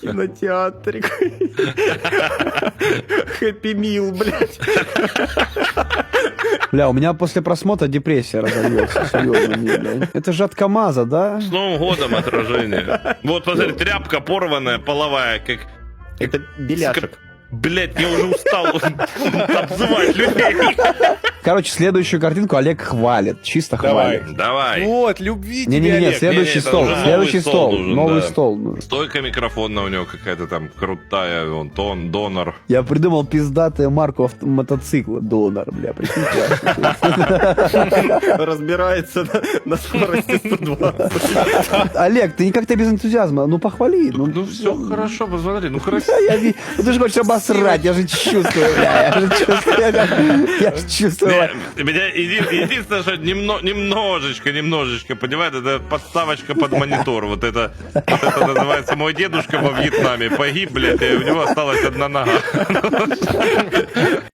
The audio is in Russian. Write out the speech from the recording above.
Кинотеатрик. Хэппи Мил, блядь. Бля, у меня после просмотра депрессия разовьется. Серьезно, блядь. Это же от КамАЗа, да? С Новым годом отражение. Вот, посмотри, тряпка порванная, половая, как... Это беляшек. Блять, я уже устал обзывать людей. Короче, следующую картинку Олег хвалит. Чисто Давай. хвалит. Давай. Вот, любви тебе, Не-не-не, Олег. следующий Не-не, это стол. уже новый Следующий стол стол. нужен, Новый да. стол нужен. Стойка микрофонная у него какая-то там крутая, он донор. Я придумал пиздатую марку мотоцикла. Донор, бля, прикиньте. Разбирается на скорости 120. Олег, ты как-то без энтузиазма. Ну, похвали. Ну все хорошо, посмотри, ну красиво. Ну, ты же хочешь обосрать, я же чувствую, бля. Я же чувствую. Я же чувствую. Меня единственное, что немножечко, понимаете, это подставочка под монитор. Вот это называется, мой дедушка во Вьетнаме погиб, блядь, и у него осталась одна нога.